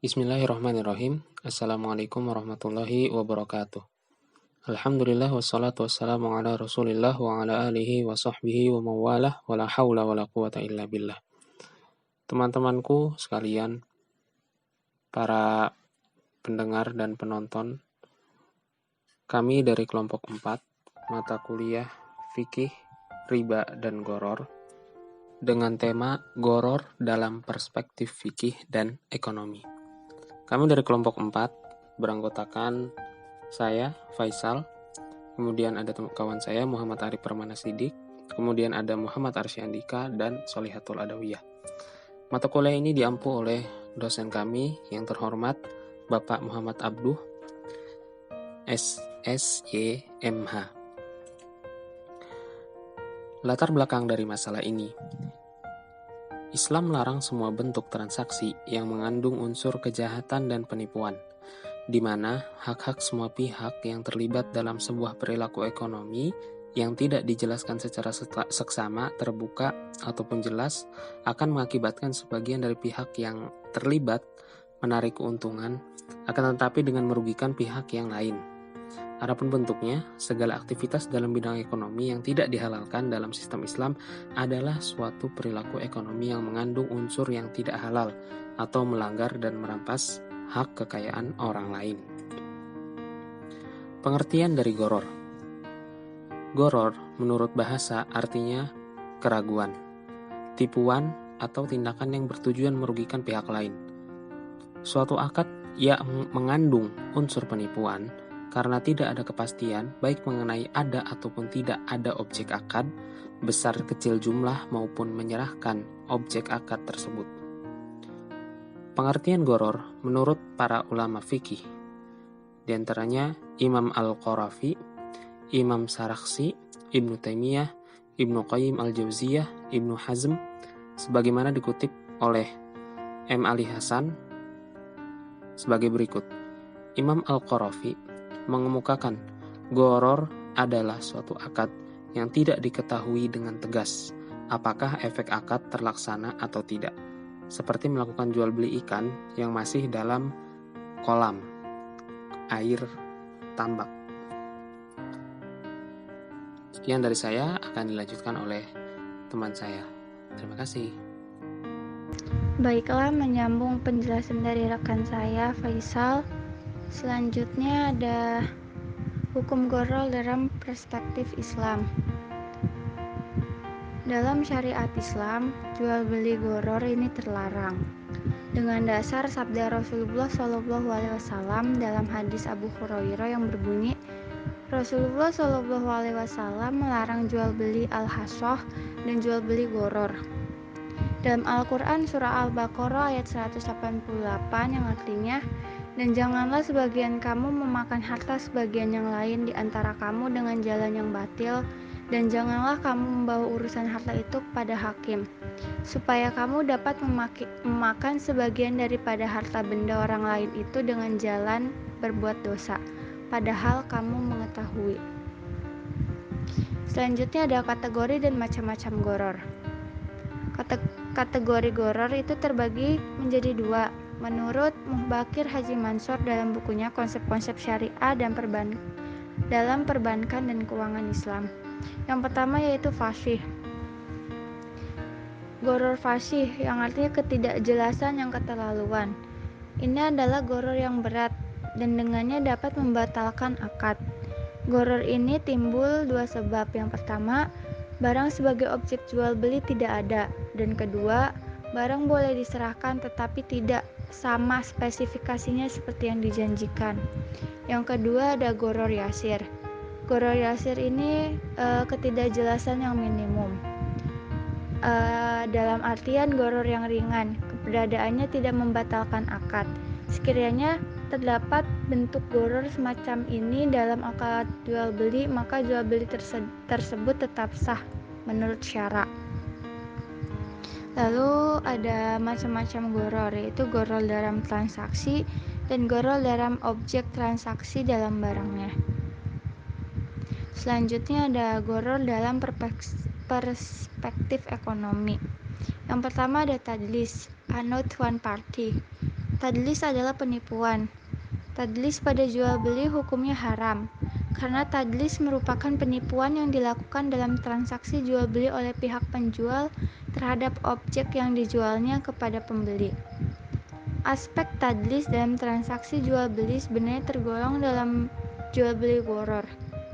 Bismillahirrahmanirrahim. Assalamualaikum warahmatullahi wabarakatuh. Alhamdulillah wassalatu wassalamu ala Rasulillah wa ala alihi wa sahbihi wa mawalah wa la haula wa la quwata illa billah. Teman-temanku sekalian, para pendengar dan penonton, kami dari kelompok 4, mata kuliah Fikih, Riba, dan Goror, dengan tema Goror dalam perspektif fikih dan ekonomi. Kami dari kelompok 4 beranggotakan saya, Faisal, kemudian ada kawan saya Muhammad Arif Permana Sidik, kemudian ada Muhammad Arsy Andika, dan Solihatul Adawiyah. Mata kuliah ini diampu oleh dosen kami yang terhormat Bapak Muhammad Abduh, SSYMH. Latar belakang dari masalah ini. Islam melarang semua bentuk transaksi yang mengandung unsur kejahatan dan penipuan, di mana hak-hak semua pihak yang terlibat dalam sebuah perilaku ekonomi yang tidak dijelaskan secara seksama, terbuka, ataupun jelas akan mengakibatkan sebagian dari pihak yang terlibat menarik keuntungan, akan tetapi dengan merugikan pihak yang lain. Adapun bentuknya, segala aktivitas dalam bidang ekonomi yang tidak dihalalkan dalam sistem Islam adalah suatu perilaku ekonomi yang mengandung unsur yang tidak halal atau melanggar dan merampas hak kekayaan orang lain. Pengertian dari goror. Goror menurut bahasa artinya keraguan, tipuan, atau tindakan yang bertujuan merugikan pihak lain. Suatu akad yang mengandung unsur penipuan karena tidak ada kepastian baik mengenai ada ataupun tidak ada objek akad, besar kecil jumlah maupun menyerahkan objek akad tersebut. Pengertian goror menurut para ulama fikih, di antaranya Imam Al-Qarafi, Imam Sarakhsi, Ibnu Taimiyah, Ibnu Qayyim Al-Jauziyah, Ibnu Hazm, sebagaimana dikutip oleh M. Ali Hasan sebagai berikut. Imam Al-Qarafi mengemukakan goror adalah suatu akad yang tidak diketahui dengan tegas apakah efek akad terlaksana atau tidak, seperti melakukan jual beli ikan yang masih dalam kolam air tambak. Sekian dari saya, akan dilanjutkan oleh teman saya. Terima kasih. Baiklah, menyambung penjelasan dari rekan saya, Faisal. Selanjutnya ada hukum goror dalam perspektif Islam. Dalam syariat Islam, jual beli goror ini terlarang. Dengan dasar sabda Rasulullah SAW dalam hadis Abu Hurairah yang berbunyi, Rasulullah SAW melarang jual beli al-hasoh dan jual beli goror. Dalam Al-Quran surah Al-Baqarah ayat 188 yang artinya, dan janganlah sebagian kamu memakan harta sebagian yang lain di antara kamu dengan jalan yang batil, dan janganlah kamu membawa urusan harta itu kepada hakim, supaya kamu dapat memakan sebagian daripada harta benda orang lain itu dengan jalan berbuat dosa, padahal kamu mengetahui. Selanjutnya ada kategori dan macam-macam goror. Kategori goror itu terbagi menjadi dua, menurut Muhbakir Haji Mansur dalam bukunya Konsep-konsep Syariah dan dalam Perbankan dan Keuangan Islam. Yang pertama yaitu fasih. Goror fasih yang artinya ketidakjelasan yang keterlaluan. Ini adalah goror yang berat dan dengannya dapat membatalkan akad. Goror ini timbul dua sebab. Yang pertama, barang sebagai objek jual beli tidak ada, dan kedua, barang boleh diserahkan tetapi tidak sama spesifikasinya seperti yang dijanjikan. Yang kedua ada goror yasir. Goror yasir ini ketidakjelasan yang minimum. Dalam artian goror yang ringan, keberadaannya tidak membatalkan akad. Sekiranya terdapat bentuk goror semacam ini dalam akad jual beli, maka jual beli tersebut tetap sah menurut syara. Lalu ada macam-macam goror, yaitu goror dalam transaksi dan goror dalam objek transaksi dalam barangnya. Selanjutnya ada goror dalam perspektif ekonomi. Yang pertama ada tadlis, another one party. Tadlis adalah penipuan. Tadlis pada jual beli hukumnya haram, karena tadlis merupakan penipuan yang dilakukan dalam transaksi jual beli oleh pihak penjual terhadap objek yang dijualnya kepada pembeli. Aspek tadlis dalam transaksi jual beli sebenarnya tergolong dalam jual beli gharar,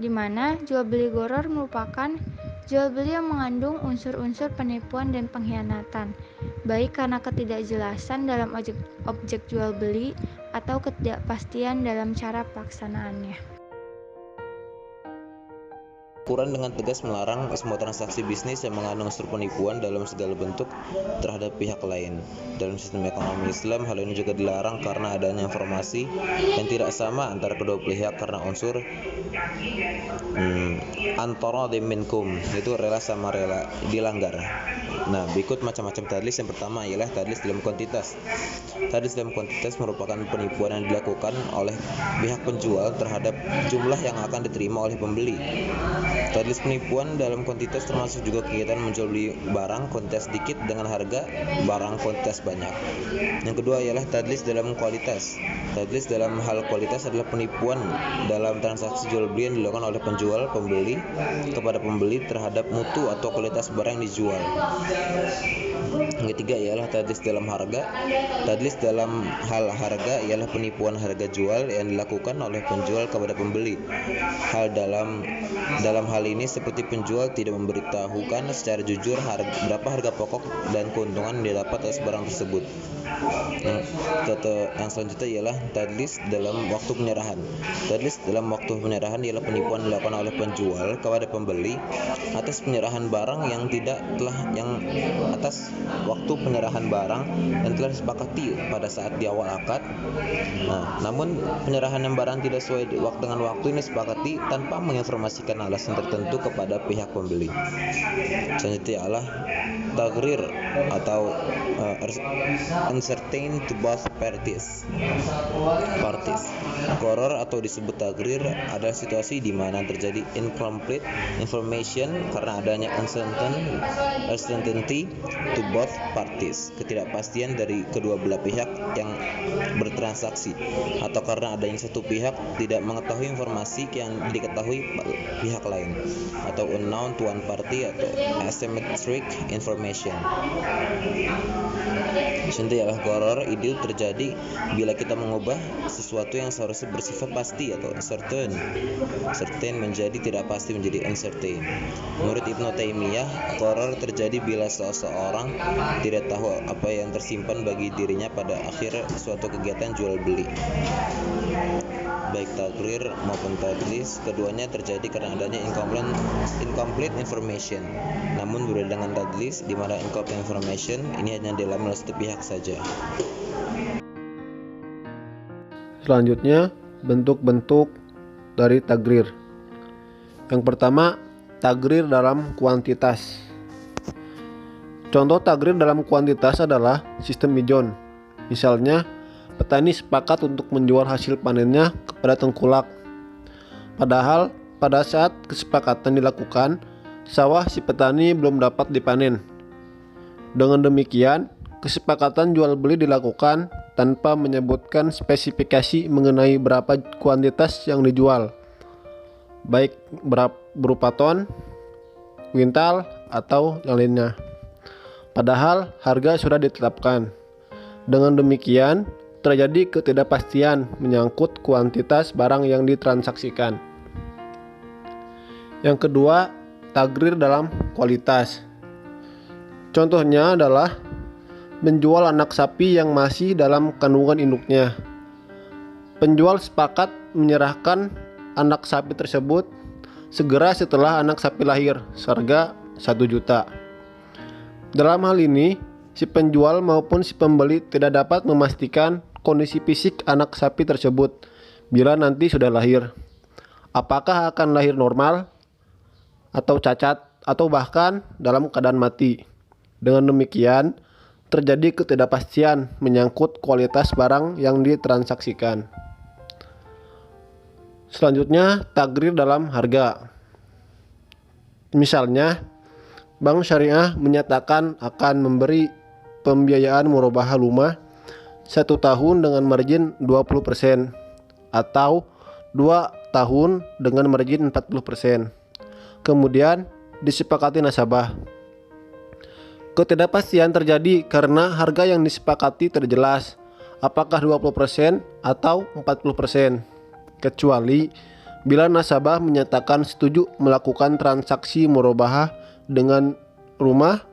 di mana jual beli gharar merupakan jual beli yang mengandung unsur-unsur penipuan dan pengkhianatan, baik karena ketidakjelasan dalam objek jual beli atau ketidakpastian dalam cara pelaksanaannya. Al-Quran dengan tegas melarang semua transaksi bisnis yang mengandung unsur penipuan dalam segala bentuk terhadap pihak lain. Dalam sistem ekonomi Islam, hal ini juga dilarang karena adanya informasi yang tidak sama antara kedua pihak karena unsur antara minkum, itu rela sama rela, dilanggar. Nah, berikut macam-macam tadlis. Yang pertama ialah tadlis dalam kuantitas. Tadlis dalam kuantitas merupakan penipuan yang dilakukan oleh pihak penjual terhadap jumlah yang akan diterima oleh pembeli. Tadlis penipuan dalam kuantitas termasuk juga kegiatan menjual beli barang kuantitas sedikit dengan harga barang kuantitas banyak. Yang kedua ialah tadlis dalam kualitas. Tadlis dalam hal kualitas adalah penipuan dalam transaksi jual beli yang dilakukan oleh penjual pembeli kepada pembeli terhadap mutu atau kualitas barang yang dijual. Yang ketiga ialah tadlis dalam harga. Tadlis dalam hal harga ialah penipuan harga jual yang dilakukan oleh penjual kepada pembeli. Dalam hal ini seperti penjual tidak memberitahukan secara jujur berapa harga pokok dan keuntungan yang didapat atas barang tersebut. Yang selanjutnya ialah tadlis dalam waktu penyerahan. Tadlis dalam waktu penyerahan ialah penipuan dilakukan oleh penjual kepada pembeli atas penyerahan barang yang atas waktu penyerahan barang yang telah disepakati pada saat di awal akad. Namun penyerahan yang barang tidak sesuai dengan waktu yang disepakati tanpa menginformasikan alasan tertentu kepada pihak pembeli. Selanjutnya ialah taghrir atau uncertain to both parties. Gharar atau disebut taghrir adalah situasi di mana terjadi incomplete information karena adanya uncertainty to both parties, ketidakpastian dari kedua belah pihak yang bertransaksi, atau karena adanya satu pihak tidak mengetahui informasi yang diketahui pihak lain, atau unknown to one party atau asymmetric information. Selanjutnya ialah gharar. Itu terjadi bila kita mengubah sesuatu yang seharusnya bersifat pasti atau certain menjadi tidak pasti menjadi uncertain. Menurut Ibnu Taimiyah, gharar terjadi bila seseorang tidak tahu apa yang tersimpan bagi dirinya pada akhir suatu kegiatan jual beli. Baik taghrir maupun tadlis, keduanya terjadi karena adanya incomplete information. Namun berbeda dengan tadlis, di mana incomplete information ini hanya dialami oleh satu pihak saja. Selanjutnya, bentuk-bentuk dari taghrir. Yang pertama, taghrir dalam kuantitas. Contoh taghrir dalam kuantitas adalah sistem ijon. Misalnya, petani sepakat untuk menjual hasil panennya kepada tengkulak. Padahal pada saat kesepakatan dilakukan, sawah si petani belum dapat dipanen. Dengan demikian, kesepakatan jual beli dilakukan tanpa menyebutkan spesifikasi mengenai berapa kuantitas yang dijual, baik berupa ton, kuintal, atau yang lainnya. Padahal harga sudah ditetapkan. Dengan demikian, terjadi ketidakpastian menyangkut kuantitas barang yang ditransaksikan. Yang kedua, taghrir dalam kualitas. Contohnya adalah menjual anak sapi yang masih dalam kandungan induknya. Penjual sepakat menyerahkan anak sapi tersebut segera setelah anak sapi lahir, seharga 1 juta. Dalam hal ini, si penjual maupun si pembeli tidak dapat memastikan kondisi fisik anak sapi tersebut bila nanti sudah lahir. Apakah akan lahir normal, atau cacat, atau bahkan dalam keadaan mati. Dengan demikian, terjadi ketidakpastian menyangkut kualitas barang yang ditransaksikan. Selanjutnya, taghrir dalam harga. Misalnya, Bank Syariah menyatakan akan memberi pembiayaan murabahah rumah 1 tahun dengan margin 20% atau 2 tahun dengan margin 40%. Kemudian disepakati nasabah. Ketidakpastian terjadi karena harga yang disepakati tidak jelas, apakah 20% atau 40%, kecuali bila nasabah menyatakan setuju melakukan transaksi murabahah dengan rumah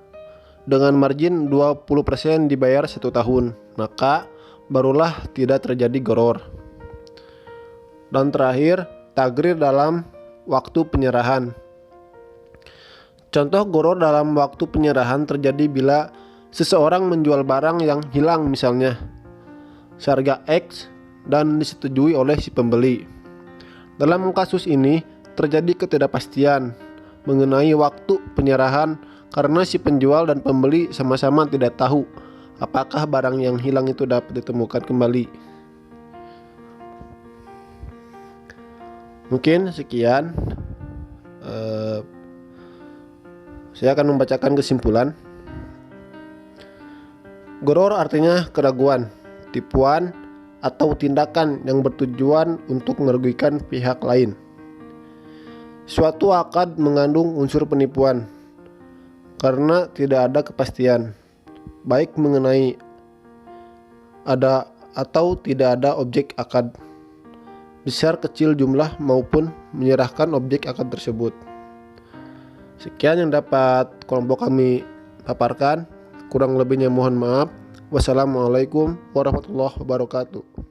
dengan margin 20% dibayar 1 tahun, maka barulah tidak terjadi gharar. Dan terakhir, tagrir dalam waktu penyerahan. Contoh gharar dalam waktu penyerahan terjadi bila seseorang menjual barang yang hilang, misalnya seharga X dan disetujui oleh si pembeli. Dalam kasus ini terjadi ketidakpastian mengenai waktu penyerahan karena si penjual dan pembeli sama-sama tidak tahu apakah barang yang hilang itu dapat ditemukan kembali. Mungkin sekian. Saya akan membacakan kesimpulan. Gharar artinya keraguan, tipuan, atau tindakan yang bertujuan untuk merugikan pihak lain. Suatu akad mengandung unsur penipuan karena tidak ada kepastian, baik mengenai ada atau tidak ada objek akad, besar kecil jumlah maupun menyerahkan objek akad tersebut. Sekian yang dapat kelompok kami paparkan. Kurang lebihnya mohon maaf. Wassalamualaikum warahmatullahi wabarakatuh.